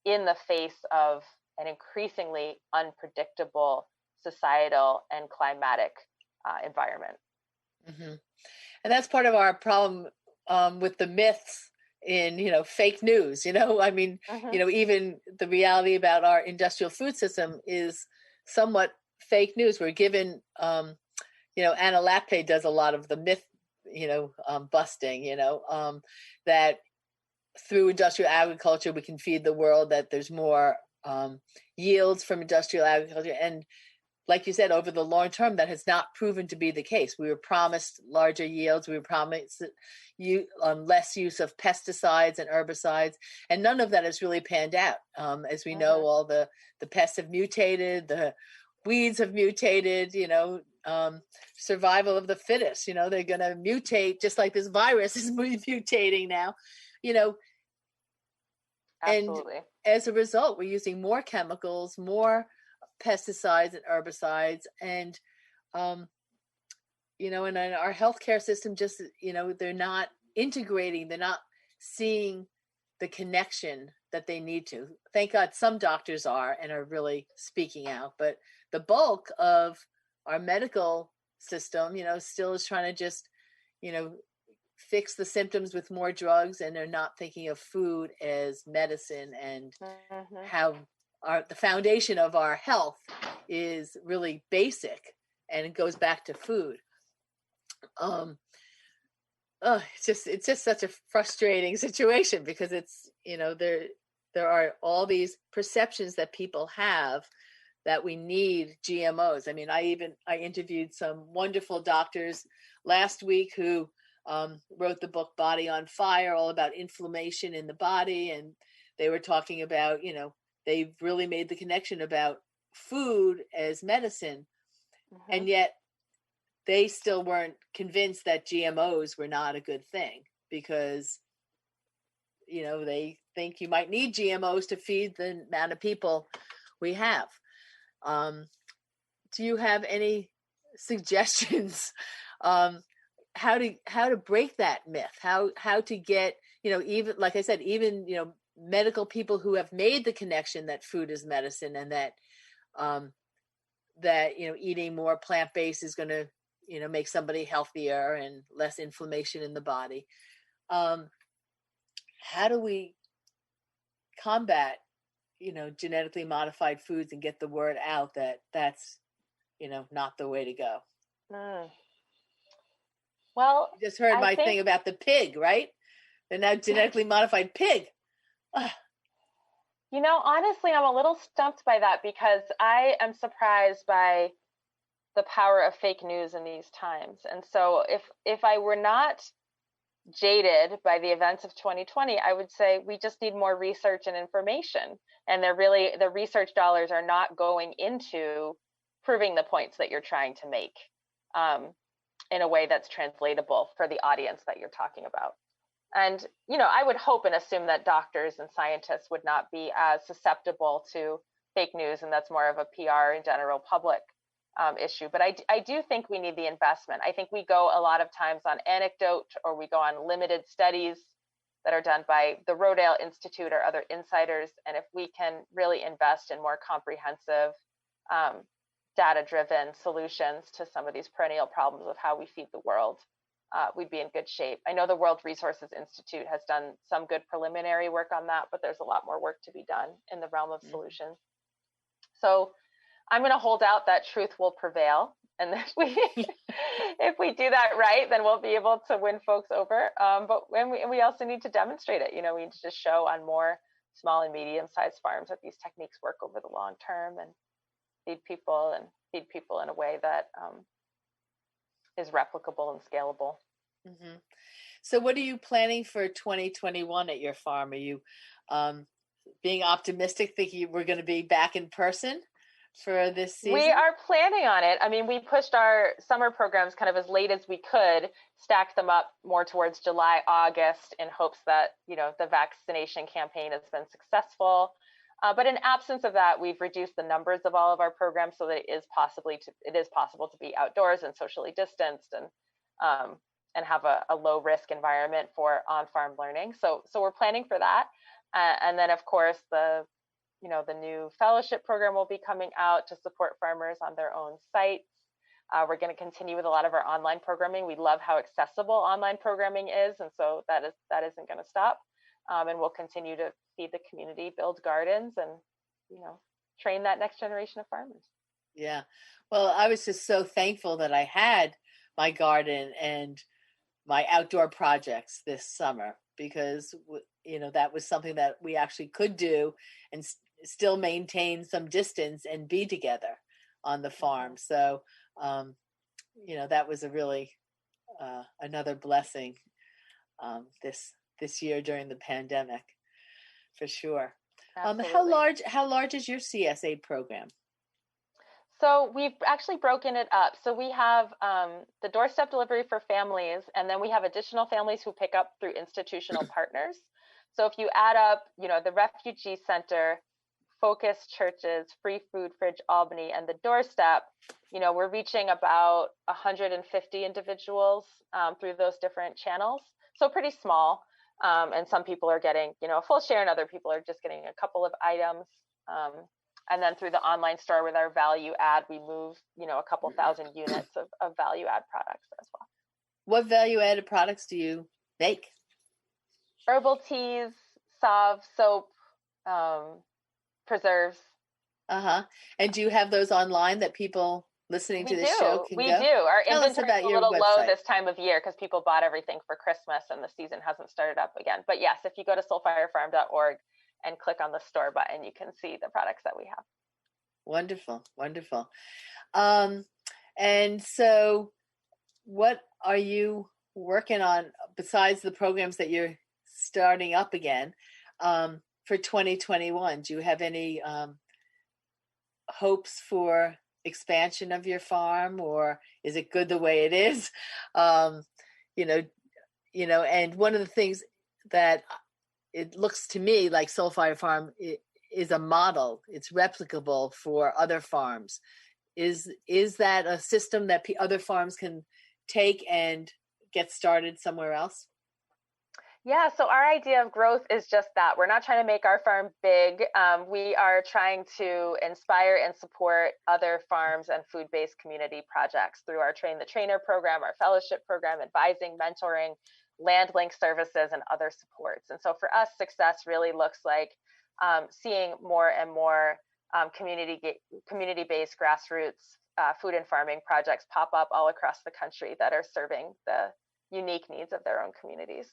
in the face of an increasingly unpredictable societal and climatic environment. Mm-hmm. And that's part of our problem with the myths in, fake news. I mean, Mm-hmm. Even the reality about our industrial food system is somewhat fake news. We're given, Anna Lapé does a lot of the myth, busting, that through industrial agriculture, we can feed the world, that there's more yields from industrial agriculture. And like you said, over the long term, that has not proven to be the case. We were promised larger yields. We were promised less use of pesticides and herbicides, and none of that has really panned out. As we know, all the pests have mutated, the weeds have mutated, survival of the fittest, they're going to mutate just like this virus is mutating now, Absolutely. And as a result, we're using more chemicals, more pesticides and herbicides, and and our healthcare system just they're not integrating, they're not seeing the connection that they need to. Thank God some doctors are and are really speaking out, but the bulk of our medical system still is trying to just fix the symptoms with more drugs, and they're not thinking of food as medicine, and how the foundation of our health is really basic, and it goes back to food. It's just such a frustrating situation, because it's there are all these perceptions that people have that we need GMOs. I mean, I interviewed some wonderful doctors last week who wrote the book Body on Fire, all about inflammation in the body, and they were talking about they've really made the connection about food as medicine, and yet they still weren't convinced that GMOs were not a good thing, because they think you might need GMOs to feed the amount of people we have. Do you have any suggestions how to break that myth, how to get even, like I said, even medical people who have made the connection that food is medicine, and that eating more plant-based is going to make somebody healthier and less inflammation in the body? How do we combat genetically modified foods and get the word out that that's not the way to go? Well, you just heard my thing about the pig, right? They're now genetically modified pig. Honestly, I'm a little stumped by that, because I am surprised by the power of fake news in these times. And so if I were not jaded by the events of 2020, I would say we just need more research and information. And the research dollars are not going into proving the points that you're trying to make in a way that's translatable for the audience that you're talking about. And, I would hope and assume that doctors and scientists would not be as susceptible to fake news, and that's more of a PR and general public issue. But I do think we need the investment. I think we go a lot of times on anecdote, or we go on limited studies that are done by the Rodale Institute or other insiders. And if we can really invest in more comprehensive, data-driven solutions to some of these perennial problems of how we feed the world, we'd be in good shape. I know the World Resources Institute has done some good preliminary work on that, but there's a lot more work to be done in the realm of solutions. So I'm going to hold out that truth will prevail. And if we do that right, then we'll be able to win folks over. But we also need to demonstrate it. We need to just show on more small and medium-sized farms that these techniques work over the long term, and feed people in a way that is replicable and scalable. Mm-hmm. So what are you planning for 2021 at your farm? Are you being optimistic, thinking we're going to be back in person for this season? We are planning on it. I mean, we pushed our summer programs kind of as late as we could, stacked them up more towards July, August, in hopes that, the vaccination campaign has been successful. But in absence of that, we've reduced the numbers of all of our programs so that it is possible to be outdoors and socially distanced and have a low risk environment for on-farm learning. So we're planning for that. And then, of course, the new fellowship program will be coming out to support farmers on their own sites. We're going to continue with a lot of our online programming. We love how accessible online programming is, and so that isn't going to stop. And we'll continue to feed the community, build gardens, and train that next generation of farmers. Yeah. Well, I was just so thankful that I had my garden and my outdoor projects this summer, because that was something that we actually could do and still maintain some distance and be together on the farm. So that was a really another blessing this year during the pandemic, for sure. How large is your CSA program? So we've actually broken it up. So we have the doorstep delivery for families, and then we have additional families who pick up through institutional partners. So if you add up, the refugee center, Focus Churches, Free Food Fridge Albany, and the doorstep, we're reaching about 150 individuals through those different channels. So pretty small. And some people are getting, a full share, and other people are just getting a couple of items. And then through the online store with our value add, we move, a couple thousand units of value add products as well. What value added products do you make? Herbal teas, salve, soap, preserves. And do you have those online that people listening to this show can go? We do. Our inventory is a little low this time of year because people bought everything for Christmas and the season hasn't started up again. But yes, if you go to soulfirefarm.org and click on the store button, you can see the products that we have. Wonderful, wonderful. And so what are you working on besides the programs that you're starting up again for 2021? Do you have any hopes for expansion of your farm, or is it good the way it is? And one of the things that it looks to me like Soul Fire Farm is a model. It's replicable for other farms. Is that a system that other farms can take and get started somewhere else? Yeah, so our idea of growth is just that. We're not trying to make our farm big. We are trying to inspire and support other farms and food-based community projects through our Train the Trainer program, our fellowship program, advising, mentoring, land link services, and other supports. And so for us, success really looks like seeing more and more community-based grassroots food and farming projects pop up all across the country that are serving the unique needs of their own communities.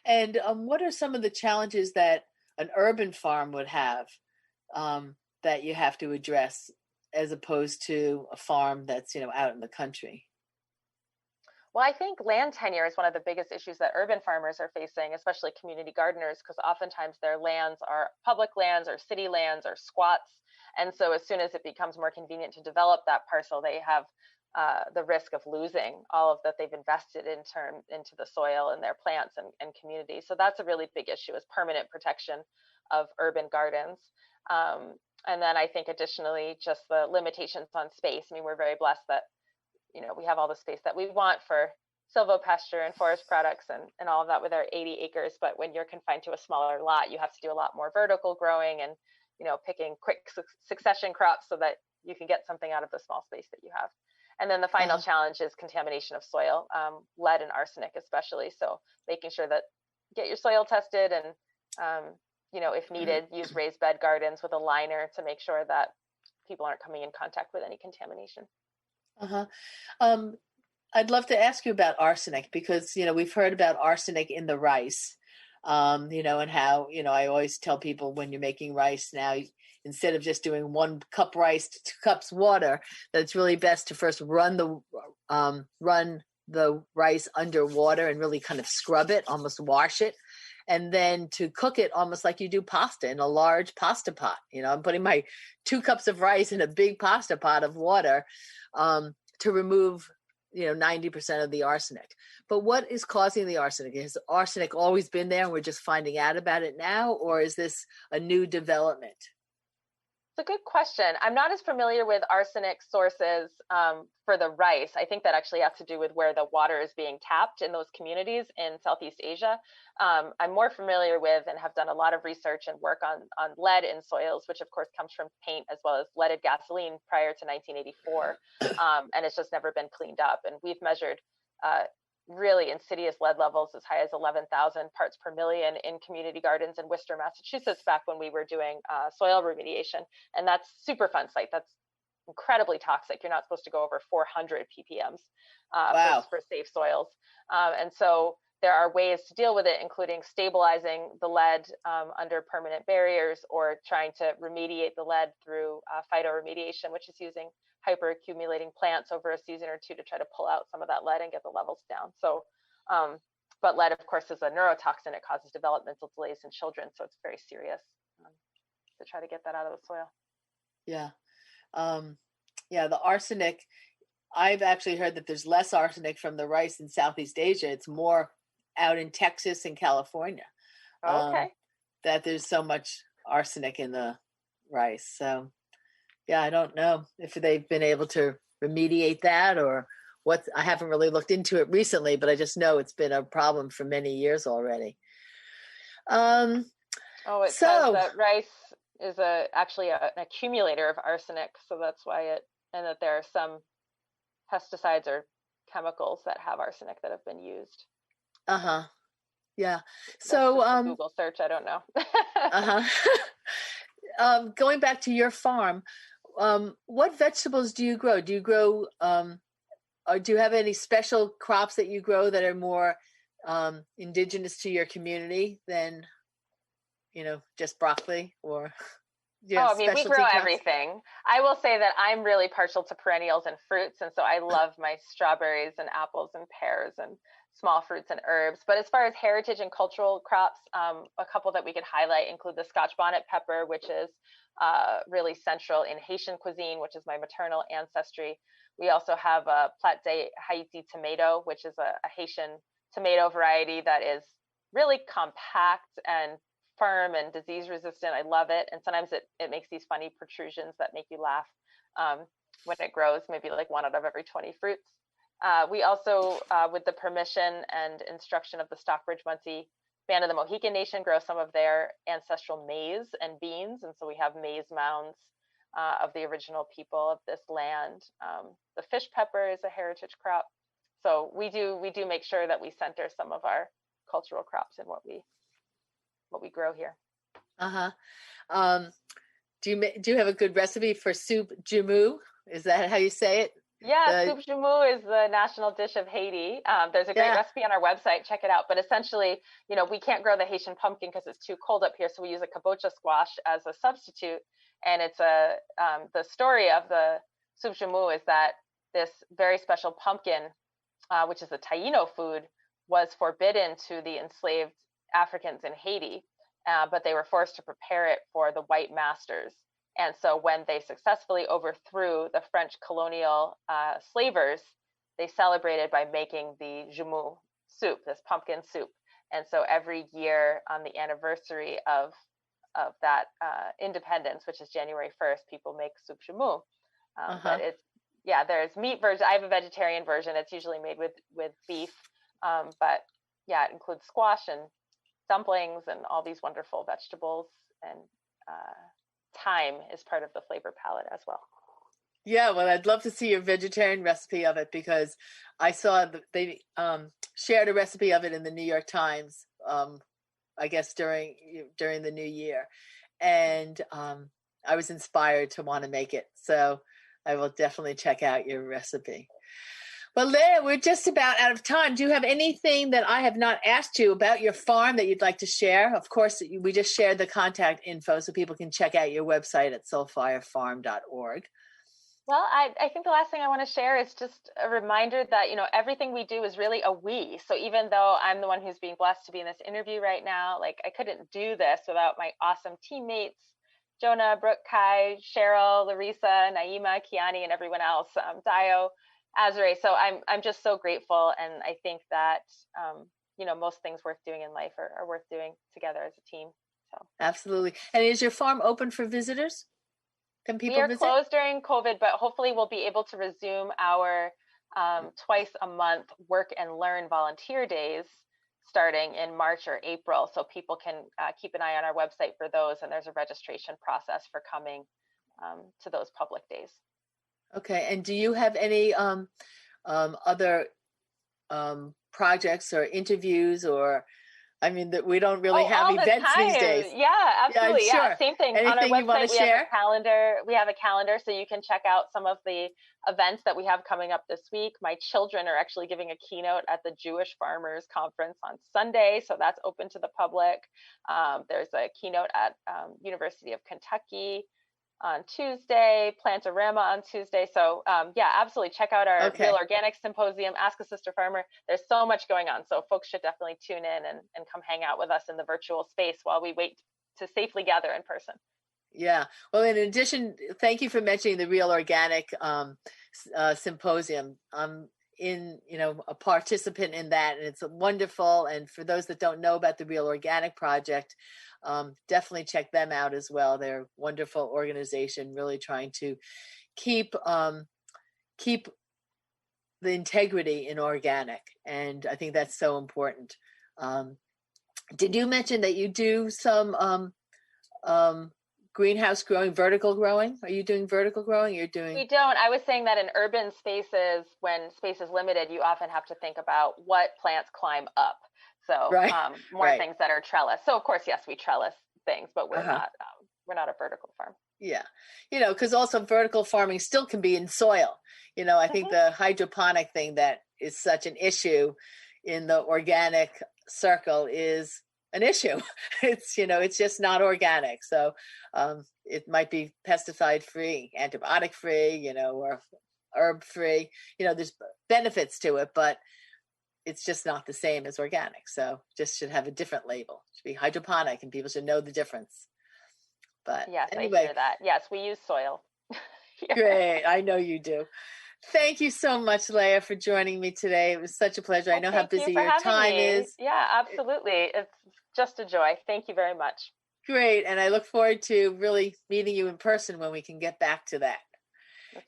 And what are some of the challenges that an urban farm would have that you have to address as opposed to a farm that's, out in the country? Well, I think land tenure is one of the biggest issues that urban farmers are facing, especially community gardeners, because oftentimes their lands are public lands or city lands or squats. And so as soon as it becomes more convenient to develop that parcel, they have the risk of losing all of that they've invested into the soil and their plants and community. So that's a really big issue, is permanent protection of urban gardens. And then I think additionally, just the limitations on space. I mean, we're very blessed that, we have all the space that we want for silvopasture and forest products and all of that with our 80 acres. But when you're confined to a smaller lot, you have to do a lot more vertical growing and, picking quick succession crops so that you can get something out of the small space that you have. And then the final challenge is contamination of soil, lead and arsenic especially. So making sure that get your soil tested and, if needed, use raised bed gardens with a liner to make sure that people aren't coming in contact with any contamination. I'd love to ask you about arsenic because, we've heard about arsenic in the rice, and how, I always tell people when you're making rice now, instead of just doing 1 cup rice to 2 cups water, that it's really best to first run the rice under water and really kind of scrub it, almost wash it, and then to cook it almost like you do pasta in a large pasta pot. I'm putting my 2 cups of rice in a big pasta pot of water to remove 90% of the arsenic. But what is causing the arsenic? Has arsenic always been there and we're just finding out about it now, or is this a new development? It's a good question. I'm not as familiar with arsenic sources for the rice. I think that actually has to do with where the water is being tapped in those communities in Southeast Asia. I'm more familiar with and have done a lot of research and work on lead in soils, which of course comes from paint as well as leaded gasoline prior to 1984. And it's just never been cleaned up. And we've measured really insidious lead levels as high as 11,000 parts per million in community gardens in Worcester, Massachusetts, back when we were doing soil remediation. And that's super fun site. That's incredibly toxic. You're not supposed to go over 400 ppms Wow. for safe soils. And so there are ways to deal with it, including stabilizing the lead under permanent barriers, or trying to remediate the lead through phytoremediation, which is using hyperaccumulating plants over a season or 2 to try to pull out some of that lead and get the levels down. So, but lead, of course, is a neurotoxin. It causes developmental delays in children. So it's very serious to try to get that out of the soil. Yeah. The arsenic, I've actually heard that there's less arsenic from the rice in Southeast Asia. It's more out in Texas and California. Okay. That there's so much arsenic in the rice. So, yeah, I don't know if they've been able to remediate that or what. I haven't really looked into it recently, but I just know it's been a problem for many years already. It says that rice is actually an accumulator of arsenic, so that's why and that there are some pesticides or chemicals that have arsenic that have been used. Yeah. That's so just a Google search, I don't know. Going back to your farm, what vegetables do you grow? Do you grow, or do you have any special crops that you grow that are more indigenous to your community than, just broccoli? Or we grow everything. I will say that I'm really partial to perennials and fruits, and so I love my strawberries and apples and pears and small fruits and herbs. But as far as heritage and cultural crops, a couple that we could highlight include the Scotch bonnet pepper, which is really central in Haitian cuisine, which is my maternal ancestry. We also have a Plat de Haiti tomato, which is a Haitian tomato variety that is really compact and firm and disease resistant. I love it. And sometimes it makes these funny protrusions that make you laugh when it grows, maybe like 1 out of every 20 fruits. We also, with the permission and instruction of the Stockbridge Munsee Band of the Mohican Nation, grow some of their ancestral maize and beans. And so we have maize mounds of the original people of this land. The fish pepper is a heritage crop. So we do make sure that we center some of our cultural crops in what we grow here. Do you have a good recipe for soup jumu? Is that how you say it? Yeah, soup jumu is the national dish of Haiti. There's a great recipe on our website. Check it out. But essentially, we can't grow the Haitian pumpkin because it's too cold up here. So we use a kabocha squash as a substitute. And it's the story of the soup jumu is that this very special pumpkin, which is a Taino food, was forbidden to the enslaved Africans in Haiti, but they were forced to prepare it for the white masters. And so when they successfully overthrew the French colonial slavers, they celebrated by making the jumu soup, this pumpkin soup. And so every year on the anniversary of that independence, which is January 1st, people make soup jumu. But there's meat version. I have a vegetarian version. It's usually made with beef. But yeah, it includes squash and dumplings and all these wonderful vegetables, and thyme is part of the flavor palette as well. Yeah, well, I'd love to see your vegetarian recipe of it, because I saw they shared a recipe of it in the New York Times, I guess during the new year, and I was inspired to want to make it. So I will definitely check out your recipe. Well, Leah, we're just about out of time. Do you have anything that I have not asked you about your farm that you'd like to share? Of course, we just shared the contact info so people can check out your website at soulfirefarm.org. Well, I think the last thing I want to share is just a reminder that, everything we do is really a we. So even though I'm the one who's being blessed to be in this interview right now, like I couldn't do this without my awesome teammates, Jonah, Brooke, Kai, Cheryl, Larissa, Naima, Kiani, and everyone else, Dio, Azure. So I'm just so grateful. And I think that, most things worth doing in life are worth doing together as a team. So absolutely. And is your farm open for visitors? Can people We are visit? closed during COVID, but hopefully we'll be able to resume our twice a month work and learn volunteer days starting in March or April. So people can keep an eye on our website for those. And there's a registration process for coming to those public days. Okay. And do you have any other projects or interviews that we don't really have events these days. Yeah, absolutely. Yeah, yeah. Same thing. Anything on our website, you want to share? We have a calendar so you can check out some of the events that we have coming up this week. My children are actually giving a keynote at the Jewish Farmers Conference on Sunday, so that's open to the public. There's a keynote at University of Kentucky on Tuesday, Plantorama on Tuesday. So absolutely check out our Real Organic Symposium, Ask a Sister Farmer. There's so much going on. So folks should definitely tune in and come hang out with us in the virtual space while we wait to safely gather in person. Yeah. Well, in addition, thank you for mentioning the Real Organic Symposium. I'm a participant in that, and it's wonderful. And for those that don't know about the Real Organic Project, definitely check them out as well. They're a wonderful organization, really trying to keep the integrity in organic, and I think that's so important. Did you mention that you do some greenhouse growing, vertical growing? Are you doing vertical growing? We don't. I was saying that in urban spaces, when space is limited, you often have to think about what plants climb up. So more things that are trellis. So of course, yes, we trellis things, but we're not a vertical farm. Yeah. Because also vertical farming still can be in soil. I think the hydroponic thing that is such an issue in the organic circle is an issue. It's just not organic. So it might be pesticide free, antibiotic free, or herb free. There's benefits to it, but it's just not the same as organic. So just should have a different label. It should be hydroponic, and people should know the difference. But yes, anyway, I hear that. Yes, we use soil. Great. I know you do. Thank you so much, Leah, for joining me today. It was such a pleasure. I know how busy your time is. Yeah, absolutely. It's just a joy. Thank you very much. Great. And I look forward to really meeting you in person when we can get back to that.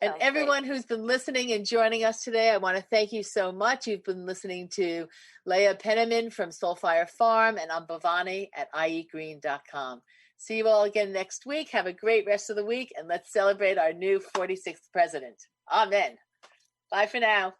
And everyone who's been listening and joining us today, I want to thank you so much. You've been listening to Leah Penniman from Soulfire Farm, and I'm Bhavani at iEatgreen.com. See you all again next week. Have a great rest of the week, and let's celebrate our new 46th president. Amen. Bye for now.